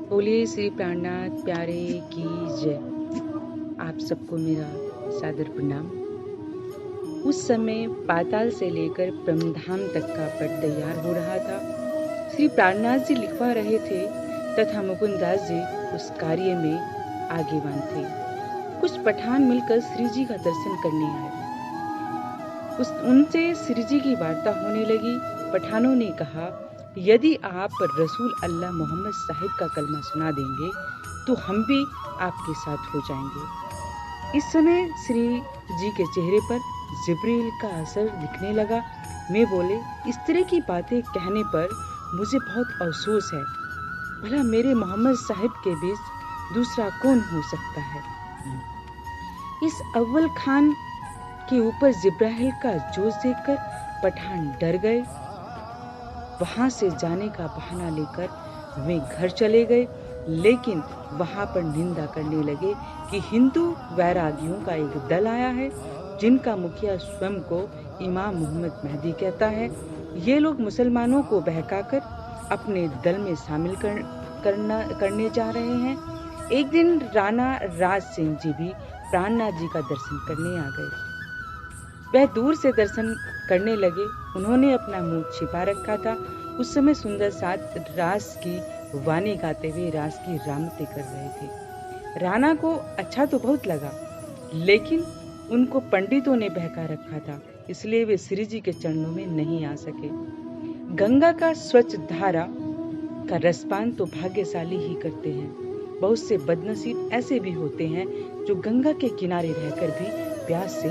बोलिए श्री प्राणनाथ प्यारे की जय। आप सबको मेरा सादर प्रणाम। उस समय पाताल से लेकर ब्रह्मधाम तक का पट तैयार हो रहा था। श्री प्राणनाथ जी लिखवा रहे थे तथा मुकुंदास जी उस कार्य में आगेवान थे। कुछ पठान मिलकर श्री जी का दर्शन करने आए। उनसे श्री जी की वार्ता होने लगी। पठानों ने कहा, यदि आप रसूल अल्लाह मोहम्मद साहिब का कलमा सुना देंगे तो हम भी आपके साथ हो जाएंगे। इस समय श्री जी के चेहरे पर जिब्रील का असर दिखने लगा। मैं बोले, इस तरह की बातें कहने पर मुझे बहुत अफसोस है। भला मेरे मोहम्मद साहिब के बीच दूसरा कौन हो सकता है। इस अव्वल खान के ऊपर जिब्राइल का जोश देखकर पठान डर गए। वहां से जाने का बहाना लेकर वे घर चले गए, लेकिन वहां पर निंदा करने लगे कि हिंदू वैरागियों का एक दल आया है जिनका मुखिया स्वयं को इमाम मोहम्मद मेहदी कहता है। ये लोग मुसलमानों को बहकाकर अपने दल में शामिल करने जा रहे हैं। एक दिन राणा राज सिंह जी भी प्राणनाथ जी का दर्शन करने आ गए। वह दूर से दर्शन करने लगे। उन्होंने अपना मुंह छिपा रखा था। उस समय सुंदर साथ रास की वाणी गाते हुए रास की रामतें कर रहे थे। राणा को अच्छा तो बहुत लगा, लेकिन उनको पंडितों ने बहका रखा था, इसलिए वे श्री जी के चरणों में नहीं आ सके। गंगा का स्वच्छ धारा का रसपान तो भाग्यशाली ही करते हैं। बहुत से बदनसीब ऐसे भी होते हैं जो गंगा के किनारे रहकर भी प्यास से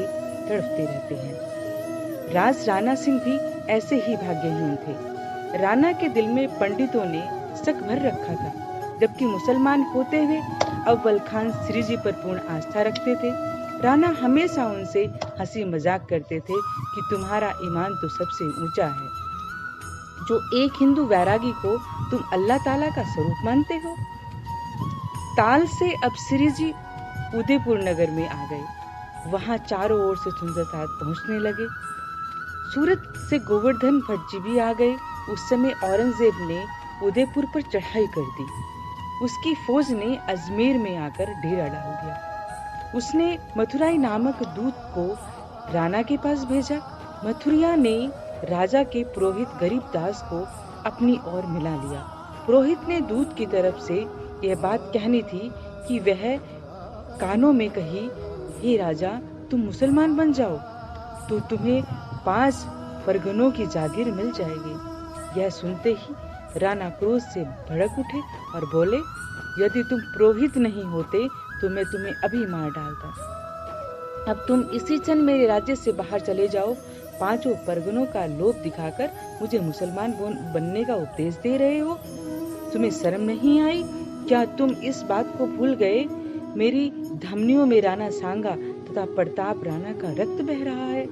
तड़पते रहते हैं। राज राणा सिंह भी ऐसे ही भाग्यहीन थे। राणा के दिल में पंडितों ने शक भर रखा था, जबकि मुसलमान होते हुए अव्वल खान श्री जी पर पूर्ण आस्था रखते थे। राणा हमेशा उनसे हंसी मजाक करते थे कि तुम्हारा ईमान तो सबसे ऊंचा है, जो एक हिंदू वैरागी को तुम अल्लाह ताला का स्वरूप मानते हो। ताल से अब श्री जी उदयपुर नगर में आ गए। वहां चारों ओर से सुंदरता पहुंचने लगे। सूरत से गोवर्धन भट्ट जी भी आ गए। उस समय औरंगजेब ने उदयपुर पर चढ़ाई कर दी। उसकी फौज ने अजमेर में आकर डेरा डाल दिया। उसने मथुराई नामक दूत को राणा के पास भेजा। मथुरिया ने राजा के पुरोहित गरीबदास को अपनी ओर मिला लिया। पुरोहित ने दूत की तरफ से यह बात कहनी थी कि वह कानों में कही, हे राजा, तुम मुसलमान बन जाओ तो तुम्हें 5 परगनों की जागीर मिल जाएगी। यह सुनते ही राणा क्रोध से भड़क उठे और बोले, यदि तुम पुरोहित नहीं होते तो मैं तुम्हें अभी मार डालता। अब तुम इसी क्षण मेरे राज्य से बाहर चले जाओ। 5 परगनों का लोभ दिखाकर मुझे मुसलमान बनने का उपदेश दे रहे हो। तुम्हें शर्म नहीं आई? क्या तुम इस बात को भूल गए? मेरी धमनियों में राणा सांगा तथा प्रताप राणा का रक्त बह रहा है।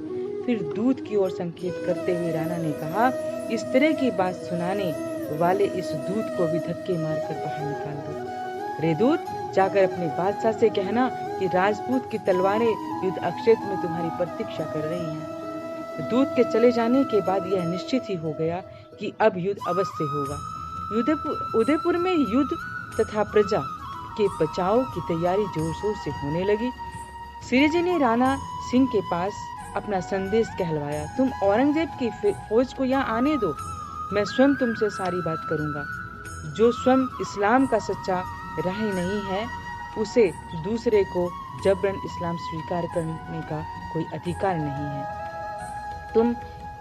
फिर दूत की ओर संकेत करते हुए राणा ने कहा, इस तरह की बात सुनाने वाले इस दूत को भी धक्के मारकर बाहर निकाल दो। रे दूत, जाकर अपने बादशाह से कहना कि राजपूत की तलवारें युद्ध क्षेत्र में तुम्हारी प्रतीक्षा कर रही हैं। दूत के चले जाने के बाद यह निश्चित ही हो गया कि अब युद्ध अवश्य होगा। उदयपुर में युद्ध तथा प्रजा के बचाव की तैयारी जोर शोर से होने लगी। श्री जी ने राणा सिंह के पास अपना संदेश कहलवाया, तुम औरंगजेब की फौज को यहाँ आने दो, मैं स्वयं तुमसे सारी बात करूंगा। जो स्वयं इस्लाम का सच्चा राही नहीं है, उसे दूसरे को जबरन इस्लाम स्वीकार करने का कोई अधिकार नहीं है। तुम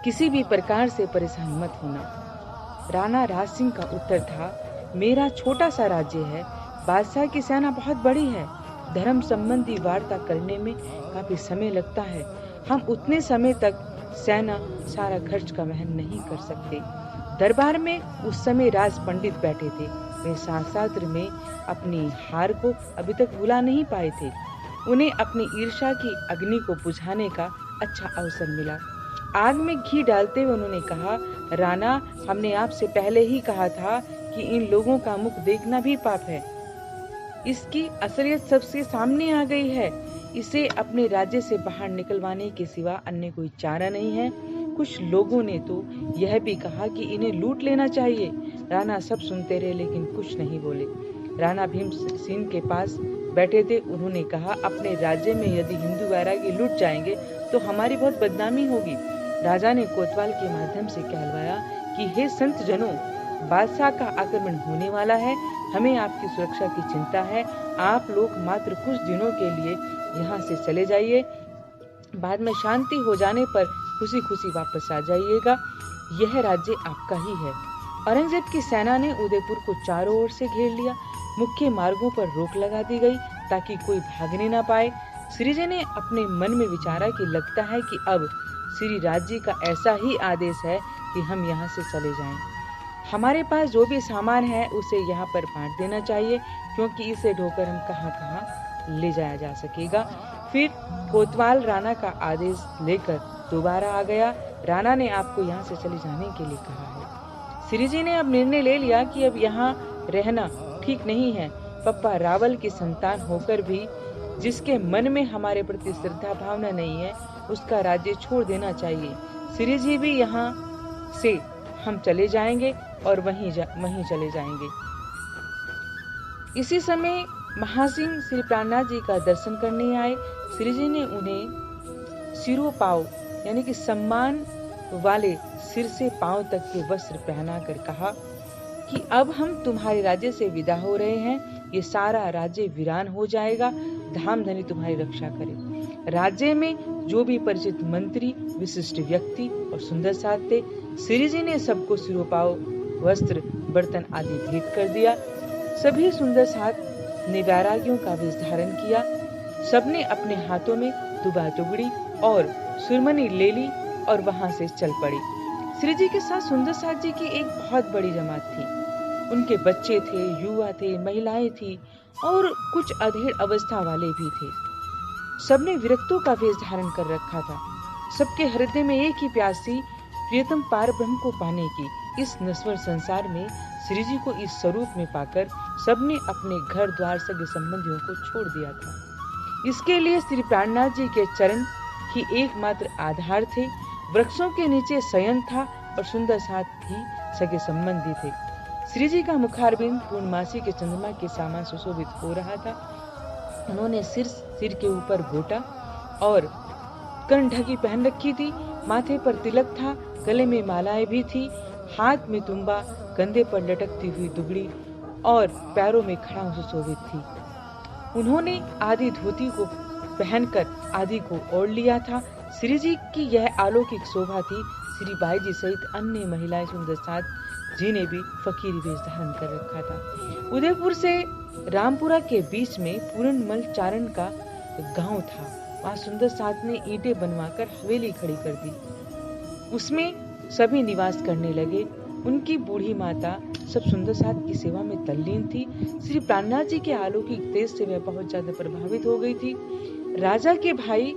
किसी भी प्रकार से परेशान मत होना। राणा राज सिंह का उत्तर था, मेरा छोटा सा राज्य है, बादशाह की सेना बहुत बड़ी है, धर्म संबंधी वार्ता करने में काफी समय लगता है। हम उतने समय तक सेना सारा खर्च का वहन नहीं कर सकते। दरबार में उस समय राज पंडित बैठे थे। वे शास्त्र में अपनी हार को अभी तक भुला नहीं पाए थे। उन्हें अपनी ईर्ष्या की अग्नि को बुझाने का अच्छा अवसर मिला। आग में घी डालते हुए उन्होंने कहा, राणा, हमने आपसे पहले ही कहा था कि इन लोगों का मुख देखना भी पाप है। इसकी असलियत सबसे सामने आ गई है। इसे अपने राज्य से बाहर निकलवाने के सिवा अन्य कोई चारा नहीं है। कुछ लोगों ने तो यह भी कहा कि इन्हें लूट लेना चाहिए। राणा सब सुनते रहे लेकिन कुछ नहीं बोले। राणा भीमसेन के पास बैठे थे। उन्होंने कहा, अपने राज्य में यदि हिंदू वैरागी लुट जाएंगे तो हमारी बहुत बदनामी होगी। राजा ने कोतवाल के माध्यम से कहलवाया कि हे संत जनों, बादशाह का आक्रमण होने वाला है, हमें आपकी सुरक्षा की चिंता है। आप लोग मात्र कुछ दिनों के लिए यहाँ से चले जाइए, बाद में शांति हो जाने पर खुशी खुशी वापस आ जाइएगा। यह राज्य आपका ही है। औरंगजेब की सेना ने उदयपुर को चारों ओर से घेर लिया। मुख्य मार्गों पर रोक लगा दी गई ताकि कोई भागने ना पाए। श्रीजी ने अपने मन में विचारा कि लगता है कि अब श्री राज्य का ऐसा ही आदेश है कि हम यहाँ से चले जाएं। हमारे पास जो भी सामान है उसे यहाँ पर बांट देना चाहिए, क्योंकि इसे ढोकर हम कहाँ कहाँ ले जाया जा सकेगा। फिर कोतवाल राणा का आदेश लेकर दोबारा आ गया। राणा ने आपको यहाँ से चले जाने के लिए कहा है। श्रीजी ने अब निर्णय ले लिया कि अब यहाँ रहना ठीक नहीं है। पप्पा रावल की संतान होकर भी जिसके मन में हमारे प्रति श्रद्धा भावना नहीं है, उसका राज्य छोड़ देना चाहिए। श्रीजी भी यहाँ से हम चले जाएंगे और वहीं चले जाएंगे। इसी समय महासिंह श्री प्राणनाथ जी का दर्शन करने आए। श्रीजी ने उन्हें सिरोपाव यानी कि सम्मान वाले सिर से पांव तक के वस्त्र पहनाकर कहा कि अब हम तुम्हारे राज्य से विदा हो रहे हैं। ये सारा राज्य वीरान हो जाएगा। धाम धनी तुम्हारी रक्षा करे। राज्य में जो भी परिचित मंत्री, विशिष्ट व्यक्ति और सुंदर साथ थे, श्रीजी ने सबको सिरोपाव, वस्त्र, बर्तन आदि भेंट कर दिया। सभी सुंदर साथ ने वैरागियों का वेश धारण किया। सबने अपने हाथों में दुबा टुगड़ी और सुरमनी ले ली और वहां से चल पड़ी। श्रीजी के साथ सुंदर साथ जी की एक बहुत बड़ी जमात थी। उनके बच्चे थे, युवा थे, महिलाएं थी और कुछ अधेड़ अवस्था वाले भी थे। सबने विरक्तों का वेश धारण कर रखा था। सबके हृदय में एक ही प्यास थी, प्रियतम पार ब्रह्म को पाने की। इस नश्वर संसार में श्रीजी को इस स्वरूप में पाकर सबने अपने घर द्वार सगे संबंधियों को छोड़ दिया था। इसके लिए श्री प्राणनाथ जी के चरण ही एकमात्र आधार थे। वृक्षों के नीचे शयन था और सुंदर साथ ही सगे संबंधी थे। श्रीजी का मुखारबिंद पूर्णमासी के चंद्रमा के समान सुशोभित हो रहा था। उन्होंने सिर के ऊपर गोटा और कर्णढकी पहन रखी थी। माथे पर तिलक था, गले में मालाएं भी थी, हाथ में तुम्बा, कंधे पर लटकती हुई दुबड़ी और पैरों में खड़ाऊ सुशोभित थी। उन्होंने आदि धोती को पहनकर आदि को ओढ़ लिया था। श्रीजी की यह अलौकिक शोभा थी। श्री बाई जी सहित अन्य महिलाएं सुंदर साथ जी ने भी फकीरी वेश धारण कर रखा था। उदयपुर से रामपुरा के बीच में पूरनमल चारण का गांव था। वहां सुंदर साथ ने ईंटें बनवाकर हवेली खड़ी कर दी। उसमें सभी निवास करने लगे। उनकी बूढ़ी माता सब सुंदर साथ की सेवा में तल्लीन थी। श्री प्राणनाथ जी के अलौकिक तेज से वह बहुत ज्यादा प्रभावित हो गई थी। राजा के भाई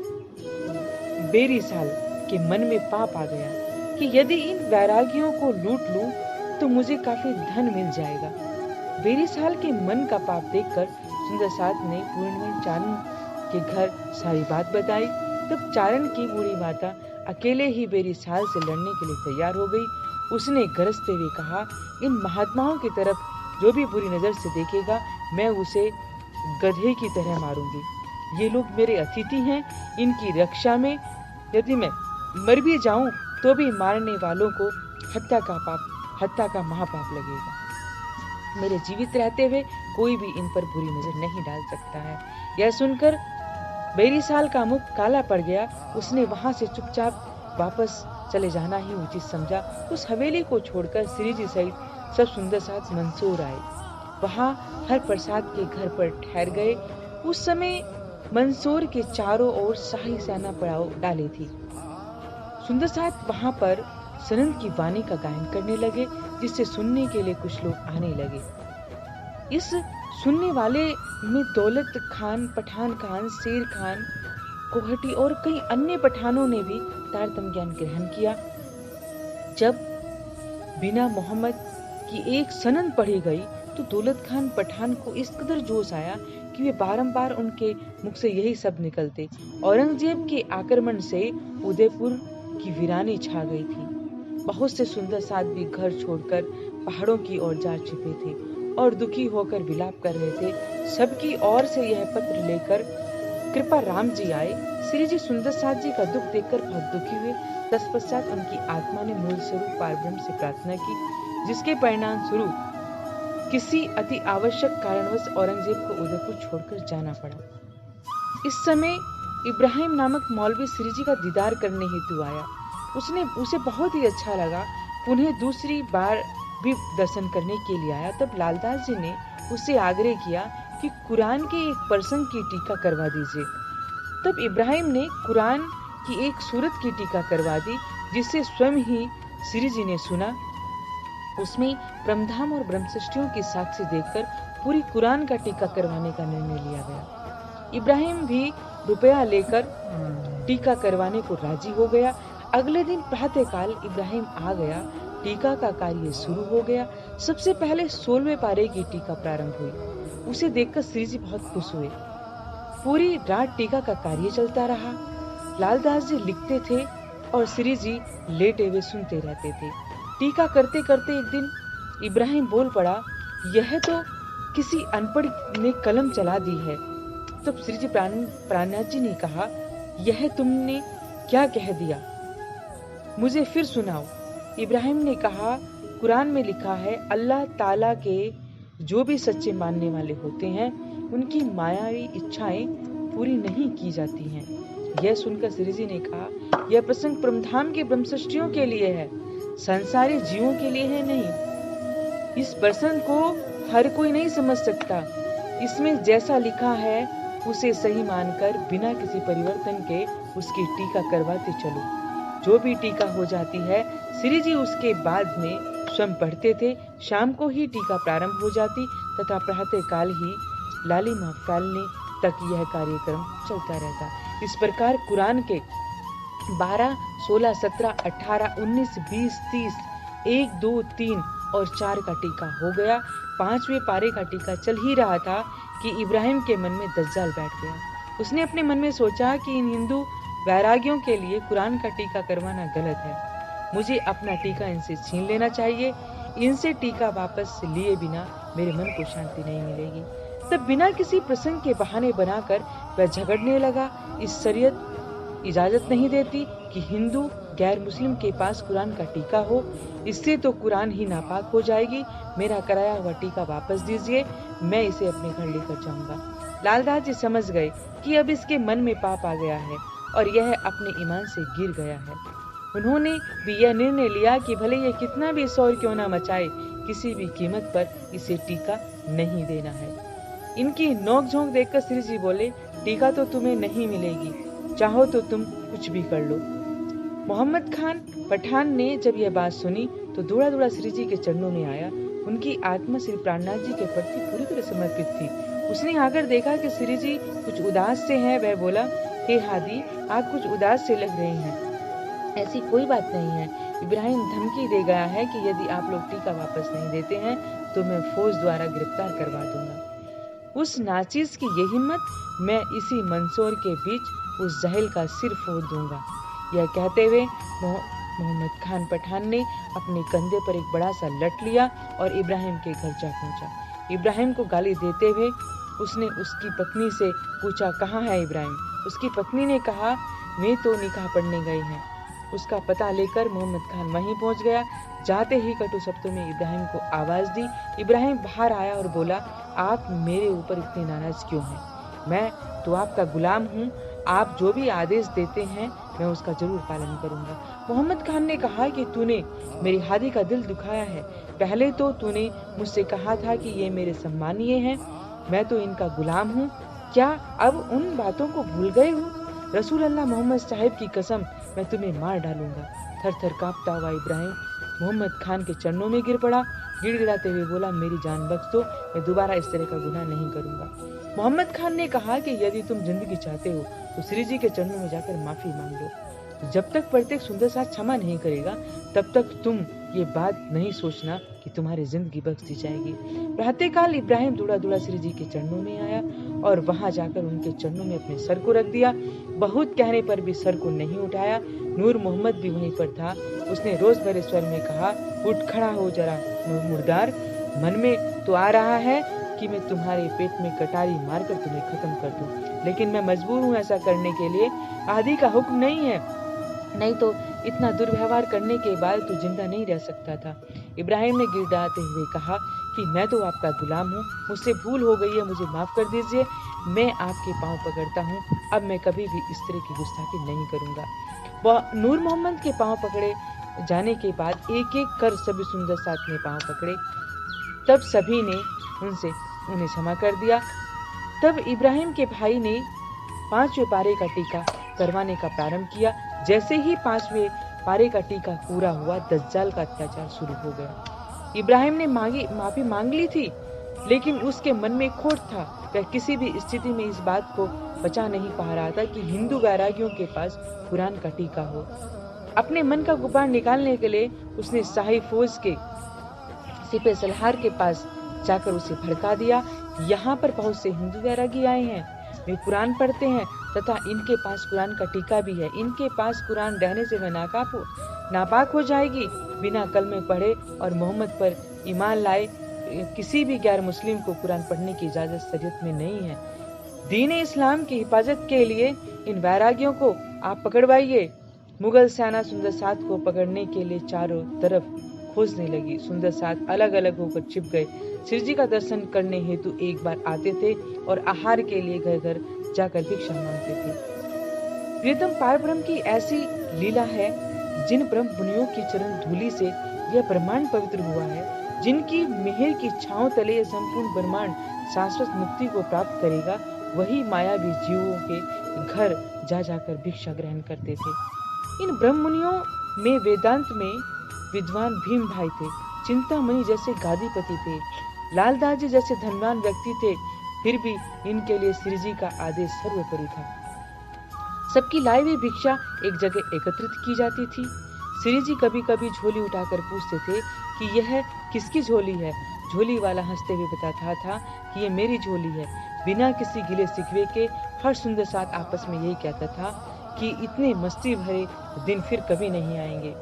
बेरीसाल के मन में पाप आ गया कि यदि इन वैरागियों को लूट लूं तो मुझे काफी धन मिल जाएगा। बेरीसाल के मन का पाप देखकर सुंदर साथ ने पूर्णमल चारण के घर सारी बात बताई। तब चारण की बूढ़ी माता अकेले ही बेरीसाल से लड़ने के लिए तैयार हो गई। उसने गरजते हुए कहा, इन महात्माओं की तरफ जो भी बुरी नजर से देखेगा मैं उसे गधे की तरह मारूंगी। ये लोग मेरे अतिथि हैं। इनकी रक्षा में यदि मैं मर भी जाऊं तो भी मारने वालों को हत्या का महापाप लगेगा। मेरे जीवित रहते हुए कोई भी इन पर बुरी नजर नहीं डाल सकता है। यह सुनकर बेरीसाल का मुख काला पड़ गया। उसने वहां से चुपचाप वापस चले जाना ही उचित समझा। उस हवेली को छोड़कर श्रीजी सहित सब सुंदर साथ मंदसौर आए। वहां हर प्रसाद के घर पर ठहर गए। उस समय मंदसौर के चारों ओर शाही सेना पड़ाव डाली थी। सुंदर साथ वहां पर सनंद की वाणी का गायन करने लगे, जिससे सुनने के लिए कुछ लोग आने लगे। इस सुनने वाले में दौलत खान, पठान खान, शेर खान, कोहटी और कई अन्य पठानों ने भी तारतम्य ज्ञान ग्रहण किया। जब बिना मोहम्मद की एक सनंद पढ़ी गई तो दौलत खान पठान को इस कदर जोश आया कि वे बारंबार उनके मुख से यही शब्द निकलते। औरंगजेब के आक्रमण से उदयपुर की वीरानी छा गई थी। बहुत से सुंदर साथ भी घर छोड़कर पहाड़ों की ओर जा छिपे थे और दुखी होकर विलाप कर रहे थे। सबकी ओर से यह पत्र लेकर कृपा राम जी आए। श्री जी सुंदर साथ जी का दुख देखकर बहुत दुखी हुए। तत्पश्चात उनकी आत्मा ने मूल स्वरूप पारब्रह्म से प्रार्थना की, जिसके परिणाम स्वरूप किसी अति आवश्यक कारणवश औरंगजेब को उदयपुर छोड़कर जाना पड़ा। इस समय इब्राहिम नामक मौलवी श्री जी का दीदार करने हेतु आया। उसे बहुत ही अच्छा लगा। उन्हें दूसरी बार भी दर्शन करने के लिए आया। तब लालदास जी ने उससे आग्रह किया कि कुरान के एक प्रसंग की टीका करवा दीजिए। तब इब्राहिम ने कुरान की एक सूरत की टीका करवा दी, जिसे स्वयं ही श्री जी ने सुना। उसमें ब्रह्मधाम और ब्रह्मसृष्टियों की साक्षी देखकर पूरी कुरान का टीका करवाने का निर्णय लिया गया। इब्राहिम भी रुपया लेकर टीका करवाने को राजी हो गया। अगले दिन प्रातःकाल इब्राहिम आ गया। टीका का कार्य शुरू हो गया। सबसे पहले 16वें पारे की टीका प्रारंभ हुई। उसे देखकर श्री जी बहुत खुश हुए। पूरी रात टीका का कार्य चलता रहा। लालदास जी लिखते थे और श्री जी लेटे हुए सुनते रहते थे। टीका करते करते एक दिन इब्राहिम बोल पड़ा, यह तो किसी अनपढ़ ने कलम चला दी है। तब श्री जी प्राणनाथ जी ने कहा, यह तुमने क्या कह दिया, मुझे फिर सुनाओ। इब्राहिम ने कहा, कुरान में लिखा है, अल्लाह ताला के जो भी सच्चे मानने वाले होते हैं उनकी मायावी इच्छाएं पूरी नहीं की जाती हैं। यह सुनकर श्री जी ने कहा, यह प्रसंग ब्रह्मधाम के ब्रह्मसृष्टियों के लिए है, संसारी जीवों के लिए है नहीं। इस प्रसंग को हर कोई नहीं समझ सकता। इसमें जैसा लिखा है उसे सही मानकर बिना किसी परिवर्तन के उसकी टीका करवाते चलो। जो भी टीका हो जाती है श्री जी उसके बाद में स्वयं पढ़ते थे। शाम को ही टीका प्रारंभ हो जाती तथा प्रातः काल ही लालिमा फैलने तक यह कार्यक्रम चलता रहता। इस प्रकार कुरान के 12, 16, 17, 18, 19, 20, 30, 1, 2, 3 और 4 का टीका हो गया। 5वें पारे का टीका चल ही रहा था कि इब्राहिम के मन में दज्जाल बैठ गया। उसने अपने मन में सोचा कि इन हिंदू वैरागियों के लिए कुरान का टीका करवाना गलत है। मुझे अपना टीका इनसे छीन लेना चाहिए। इनसे टीका वापस लिए बिना मेरे मन को शांति नहीं मिलेगी। तब बिना किसी प्रसंग के बहाने बनाकर वह झगड़ने लगा। इस शरीयत इजाजत नहीं देती कि हिंदू गैर मुस्लिम के पास कुरान का टीका हो। इससे तो कुरान ही नापाक हो जाएगी। मेरा कराया हुआ टीका वापस दीजिए, मैं इसे अपने घर लेकर जाऊंगा। लालदास जी समझ गए कि अब इसके मन में पाप आ गया है और यह अपने ईमान से गिर गया है। उन्होंने भी यह निर्णय लिया कि भले यह कितना भी शौर क्यों न मचाए, किसी भी कीमत पर इसे टीका नहीं देना है। इनकी नोक-झोंक देखकर श्री जी बोले, टीका तो तुम्हें नहीं मिलेगी, चाहो तो तुम कुछ भी कर लो। मोहम्मद खान पठान ने जब यह बात सुनी तो दौड़ा दौड़ा श्री जी के चरणों में आया। उनकी आत्मा श्री प्राणनाथ जी के प्रति पूरी तरह समर्पित थी। उसने आकर देखा कि श्री जी कुछ उदास से हैं। वह बोला, हे हादी, आप कुछ उदास से लग रहे हैं। ऐसी कोई बात नहीं है। इब्राहिम धमकी दे गया है कि यदि आप लोग टीका वापस नहीं देते हैं तो मैं फौज द्वारा गिरफ्तार करवा दूंगा। उस नाचीज की ये हिम्मत, मैं इसी मंदसौर के बीच उस जहल का सिर फोड़ दूंगा। यह कहते हुए मोहम्मद खान पठान ने अपने कंधे पर एक बड़ा सा लठ लिया और इब्राहिम के घर जा पहुंचा। इब्राहिम को गाली देते हुए उसने उसकी पत्नी से पूछा, कहाँ है इब्राहिम? उसकी पत्नी ने कहा, वे तो निकाह पढ़ने गए हैं। उसका पता लेकर मोहम्मद खान वहीं पहुंच गया। जाते ही कटु शब्दों में इब्राहिम को आवाज दी। इब्राहिम बाहर आया और बोला, आप मेरे ऊपर इतने नाराज क्यों हैं? मैं तो आपका गुलाम हूँ। आप जो भी आदेश देते हैं मैं उसका जरूर पालन करूंगा। मोहम्मद खान ने कहा कि तूने मेरी हादी का दिल दुखाया है। पहले तो तूने मुझसे कहा था कि ये मेरे सम्मानीय हैं, मैं तो इनका गुलाम हूँ। क्या अब उन बातों को भूल गए हो? रसूल अल्लाह मोहम्मद साहिब की कसम, मैं तुम्हें मार डालूंगा। थर थर कांपता हुआ इब्राहिम मोहम्मद खान के चरणों में गिर पड़ा। गिड़गिड़ाते हुए बोला, मेरी जान बख्श दो, मैं दोबारा इस तरह का गुनाह नहीं करूंगा। मोहम्मद खान ने कहा कि यदि तुम जिंदगी चाहते हो तो श्री जी के चरणों में जाकर माफी मांग लो। जब तक प्रत्येक सुंदर साथ क्षमा नहीं करेगा तब तक तुम ये बात नहीं सोचना कि तुम्हारी जिंदगी बख्श दी जाएगी। प्रातःकाल इब्राहिम दूड़ा दूड़ा श्री जी के चरणों में आया और वहां जाकर उनके चरणों में अपने सर को रख दिया। बहुत कहने पर भी सर को नहीं उठाया। नूर मोहम्मद भी वहीं पर था। उसने रोज भरे स्वर में कहा, उठ खड़ा हो जरा मुर्दार, मन में तो आ रहा है कि मैं तुम्हारे पेट में कटारी मारकर तुम्हें खत्म कर दूं, लेकिन मैं मजबूर हूँ ऐसा करने के लिए, आदि का हुक्म नहीं है, नहीं तो इतना दुर्व्यवहार करने के बाद तू जिंदा नहीं रह सकता था। इब्राहिम ने गिड़गिड़ाते हुए कहा कि मैं तो आपका गुलाम हूँ, मुझसे भूल हो गई है, मुझे माफ कर दीजिए, मैं आपके पांव पकड़ता हूँ, अब मैं कभी भी इस तरह की गुस्ताखी नहीं करूंगा। वह नूर मोहम्मद के पांव पकड़े जाने के बाद एक एक कर सभी सुंदर साथ ने पांव पकड़े। तब सभी ने उन्हें क्षमा कर दिया। तब इब्राहिम के भाई ने 5वें पारे का टीका करवाने का प्रारंभ किया। जैसे ही 5वें पारे का टीका पूरा हुआ, दज्जाल का अत्याचार शुरू हो गया। इब्राहिम ने माफी मांग ली थी, लेकिन उसके मन में खोट था। वह किसी भी स्थिति में इस बात को पचा नहीं पा रहा था कि हिंदू वैरागियों के पास कुरान का टीका हो। अपने मन का गुबार निकालने के लिए उसने शाही फौज के सिपह सलार के पास जाकर उसे भड़का दिया। यहाँ पर बहुत से हिंदू वैरागी आए हैं, वे कुरान पढ़ते हैं तथा इनके पास कुरान का टीका भी है। इनके पास कुरान रहने से वह नापाक हो जाएगी। बिना कलमे पढ़े और मोहम्मद पर ईमान लाए किसी भी गैर मुस्लिम को कुरान पढ़ने की इजाजत शरीयत में नहीं है। दीन इस्लाम की हिफाजत के लिए इन वैरागियों को आप पकड़वाइए। मुगल सेना सुंदर साथ को पकड़ने के लिए चारों तरफ खोजने लगी। सुंदर साथ अलग अलग होकर छिप गए। श्री जी का दर्शन करने हेतु एक बार आते थे और आहार के लिए घर घर जाकर भिक्षा मांगते थे। प्रियतम पारब्रह्म की ऐसी लीला है, जिन ब्रह्म मुनियों की चरण धूलि से यह ब्रह्मांड पवित्र हुआ है, जिनकी मेहर की छांव तले संपूर्ण ब्रह्मांड शाश्वत मुक्ति को प्राप्त करेगा, वही मायावी जीवों के घर जा जाकर भिक्षा ग्रहण करते थे। इन ब्रह्म मुनियों में वेदांत में विद्वान भीम भाई थे, चिंतामणि जैसे गादीपति थे, लालदास जी जैसे धनवान व्यक्ति थे, फिर भी इनके लिए श्री जी का आदेश सर्वोपरि था। सबकी लाई हुई भिक्षा एक जगह एकत्रित की जाती थी। श्री जी कभी कभी झोली उठाकर पूछते थे कि यह किसकी झोली है। झोली वाला हंसते हुए बताता था कि यह मेरी झोली है। बिना किसी गिले शिकवे के हर सुंदर साथ आपस में यही कहता था कि इतने मस्ती भरे दिन फिर कभी नहीं आएंगे।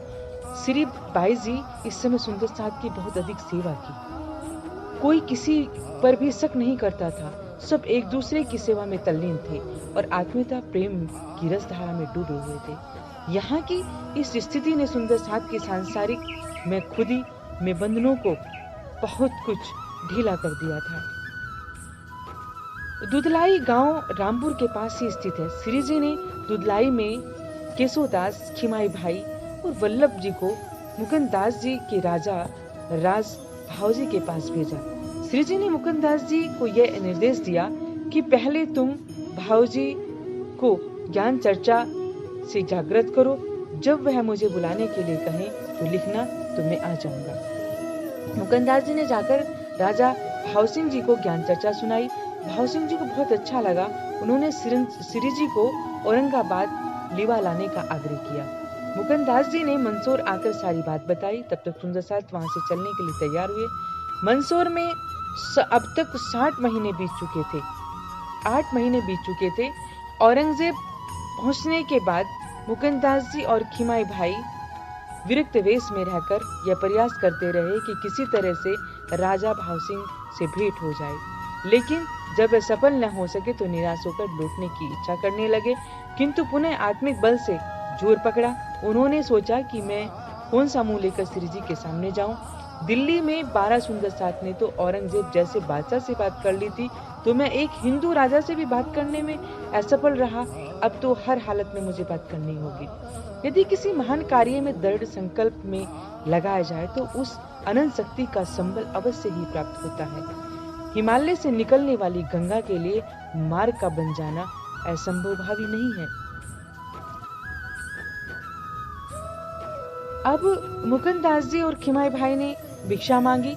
श्री बाई जी इस समय सुंदर साथ की बहुत अधिक सेवा की। कोई किसी पर भी शक नहीं करता था। सब एक दूसरे की सेवा में तल्लीन थे और आत्मीयता प्रेम की रसधारा में डूबे हुए थे। यहाँ की इस स्थिति ने सुंदर साथ की सांसारिक में खुदी में बंधनों को बहुत कुछ ढीला कर दिया था। दुधलाई गांव रामपुर के पास ही स्थित है। श्री जी ने दुधलाई में केशवदास, खिमाई भाई और वल्लभ जी को मुकुंददास जी के राजा राज भावजी के पास भेजा। श्री जी ने मुकुंददास जी को यह निर्देश दिया कि पहले तुम भावजी को ज्ञान चर्चा से जागृत करो। जब वह मुझे बुलाने के लिए कहें तो लिखना, तो मैं आ जाऊंगा। मुकुंददास जी ने जाकर राजा भाव सिंह जी को ज्ञान चर्चा सुनाई। भाव सिंह जी को बहुत अच्छा लगा। उन्होंने श्री जी को औरंगाबाद लीवा लाने का आग्रह किया। मुकुंददास जी ने मंदसौर आकर सारी बात बताई। तब तक सुंदर साथ वहां से चलने के लिए तैयार हुए। मंदसौर में अब तक 60 महीने बीत चुके थे। 8 महीने बीत चुके थे। औरंगजेब पहुंचने के बाद मुकुंददास जी और खिमाई भाई विरक्त वेश में रहकर यह प्रयास करते रहे कि किसी तरह से राजा भाव सिंह से भेंट हो जाए, लेकिन जब वह सफल न हो सके तो निराश होकर लौटने की इच्छा करने लगे। किंतु पुनः आत्मिक बल से जोर पकड़ा। उन्होंने सोचा कि मैं कौन सा मुंह लेकर श्री जी के सामने जाऊं। दिल्ली में 12 सुंदर साथ ने तो औरंगजेब जैसे बादशाह से बात कर ली थी, तो मैं एक हिंदू राजा से भी बात करने में असफल रहा। अब तो हर हालत में मुझे बात करनी होगी। यदि किसी महान कार्य में दृढ़ संकल्प में लगाया जाए तो उस अनंत शक्ति का संबल अवश्य ही प्राप्त होता है। हिमालय से निकलने वाली गंगा के लिए मार्ग का बन जाना असंभव भावी नहीं है। अब मुकुंददास जी और खिमाई भाई ने भिक्षा मांगी।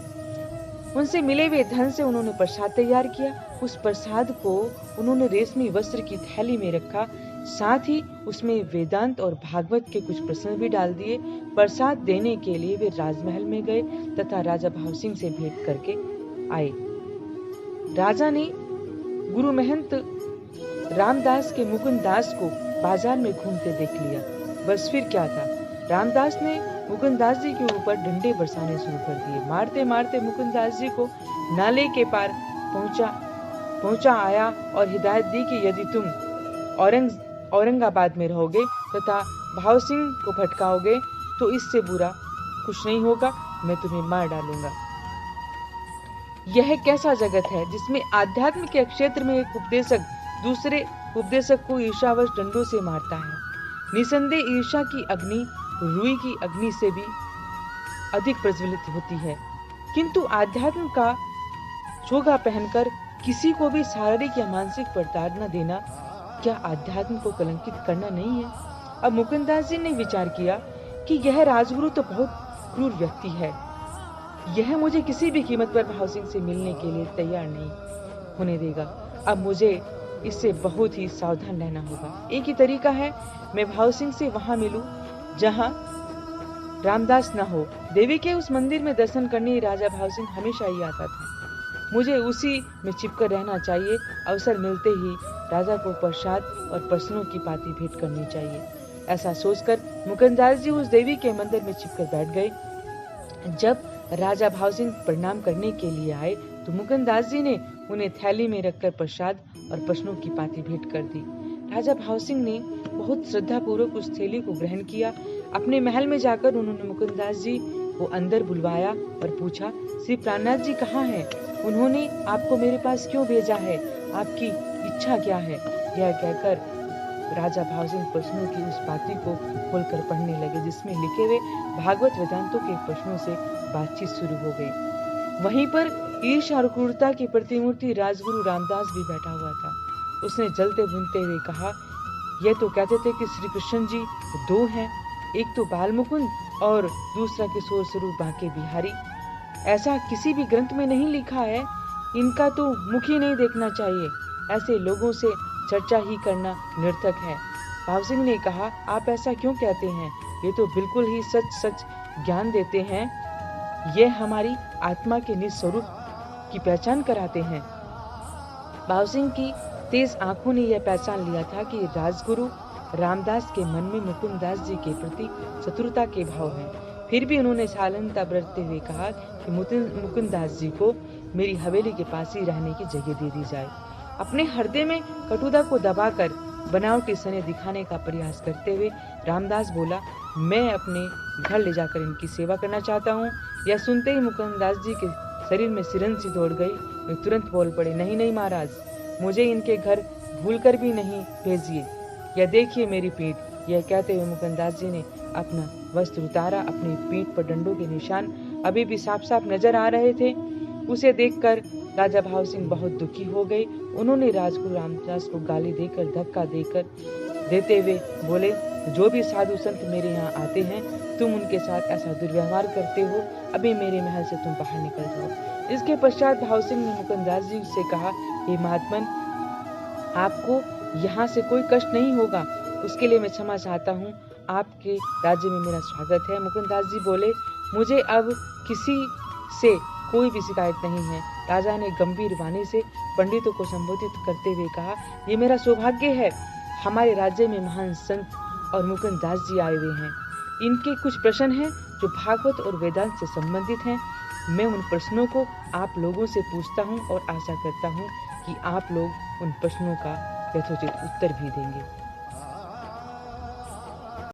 उनसे मिले हुए धन से उन्होंने प्रसाद तैयार किया। उस प्रसाद को उन्होंने रेशमी वस्त्र की थैली में रखा। साथ ही उसमें वेदांत और भागवत के कुछ प्रश्न भी डाल दिए। प्रसाद देने के लिए वे राजमहल में गए तथा राजा भाव सिंह से भेंट करके आए। राजा ने गुरु महंत रामदास के मुकुंद दास को बाजार में घूमते देख लिया। बस फिर क्या था, रामदास ने मुकुंद दास जी के ऊपर डंडे बरसाने शुरू कर दिए। मारते मारते मुकुंद दास जी को नाले के पार पहुंचा आया और हिदायत दी कि यदि तुम औरंगाबाद में रहोगे तथा भाव सिंह को भटकाओगे तो इससे बुरा कुछ नहीं होगा, मैं तुम्हें मार डालूंगा। यह कैसा जगत है जिसमें आध्यात्म के क्षेत्र में एक उपदेशक दूसरे उपदेशक को ईर्ष्यावश डंडों से मारता है। निसंदेह ईर्ष्या की अग्नि रुई की अग्नि से भी अधिक प्रज्वलित होती है, किंतु आध्यात्म का चोगा पहनकर किसी को भी शारीरिक या मानसिक प्रताड़ना देना क्या आध्यात्म को कलंकित करना नहीं है? अब मुकुंददास जी ने विचार किया कि यह राजगुरु तो बहुत क्रूर व्यक्ति है, यह मुझे किसी भी कीमत पर भाव सिंह से मिलने के लिए तैयार नहीं होने देगा। अब मुझे इससे बहुत ही सावधान रहना होगा। एक ही तरीका है, मैं भाव सिंह से वहां मिलूं जहां रामदास न हो। देवी के उस मंदिर में दर्शन करने राजा भाव सिंह हमेशा ही आता था। मुझे उसी में चिपकर रहना चाहिए। अवसर मिलते ही राजा को प्रसाद और प्रश्नों की पाती भेंट करनी चाहिए। ऐसा सोचकर मुकुंददास जी उस देवी के मंदिर में छिपकर बैठ गए। जब राजा भाव सिंह प्रणाम करने के लिए आए तो मुकुंददास जी ने उन्हें थैली में रखकर प्रसाद और प्रश्नों की पाती भेंट कर दी। राजा भाव सिंह ने बहुत श्रद्धा पूर्वक उस थैली को ग्रहण किया। अपने महल में जाकर उन्होंने मुकुंददास जी को अंदर बुलवाया और पूछा, श्री प्राणनाथ जी कहाँ हैं? उन्होंने आपको मेरे पास क्यों भेजा है? आपकी इच्छा क्या है? यह कहकर राजा भाव सिंह प्रश्नों की उस पाती को खोलकर पढ़ने लगे, जिसमें लिखे हुए भागवत वेदांतों के प्रश्नों से बातचीत शुरू हो गई। वहीं पर ईर्ष्या और क्रूरता की प्रतिमूर्ति राजगुरु रामदास भी बैठा हुआ था। उसने जलते भुनते हुए कहा, यह तो कहते थे कि श्री कृष्ण जी दो हैं, एक तो बाल मुकुंद और दूसरा किशोर स्वरूप बांके बिहारी। ऐसा किसी भी ग्रंथ में नहीं लिखा है। इनका तो मुख ही नहीं देखना चाहिए। ऐसे लोगों से चर्चा ही करना निर्थक है। भाव सिंह ने कहा, आप ऐसा क्यों कहते हैं? ये तो बिल्कुल ही सच सच ज्ञान देते हैं। ये हमारी आत्मा के निज स्वरूप की पहचान कराते हैं। भाव सिंह की तेज आंखों ने यह पहचान लिया था कि राजगुरु रामदास के मन में मुकुंददास जी के प्रति शत्रुता के भाव हैं। फिर भी उन्होंने शालीनता बरतते हुए कहा कि मुकुंददास जी को मेरी हवेली के पास ही रहने की जगह दे दी जाए। अपने हृदय में कटुता को दबाकर बनावटी सने दिखाने का प्रयास करते हुए रामदास बोला, मैं अपने घर ले जाकर इनकी सेवा करना चाहता हूँ। यह सुनते ही मुकुंददास जी के शरीर में सिरंजी दौड़ गई। वे तुरंत बोल पड़े, नहीं नहीं महाराज, मुझे इनके घर भूलकर भी नहीं भेजिए। यह देखिए मेरी पीठ। यह कहते हुए मुकुंददास जी ने अपना वस्त्र उतारा। अपनी पीठ पर डंडों के निशान अभी भी साफ साफ नजर आ रहे थे। उसे देखकर राजा भाव सिंह बहुत दुखी हो गए। उन्होंने राजगुरु रामदास को गाली देकर धक्का देते हुए बोले, जो भी साधु संत मेरे यहाँ आते हैं तुम उनके साथ ऐसा दुर्व्यवहार करते हो, अभी मेरे महल से तुम बाहर निकल जाओ। इसके पश्चात भाव सिंह ने मुकुंददास जी से कहा, हे महात्मन, आपको यहाँ से कोई कष्ट नहीं होगा, उसके लिए मैं क्षमा चाहता हूँ। आपके राज्य में मेरा स्वागत है। मुकुंददास जी बोले, मुझे अब किसी से कोई भी शिकायत नहीं है। राजा ने गंभीर वाणी से पंडितों को संबोधित करते हुए कहा, ये मेरा सौभाग्य है, हमारे राज्य में महान संत और मुकुंददास जी आए हुए हैं। इनके कुछ प्रश्न हैं जो भागवत और वेदांत से संबंधित हैं। मैं उन प्रश्नों को आप लोगों से पूछता हूँ और आशा करता हूँ कि आप लोग उन प्रश्नों का यथोचित उत्तर भी देंगे।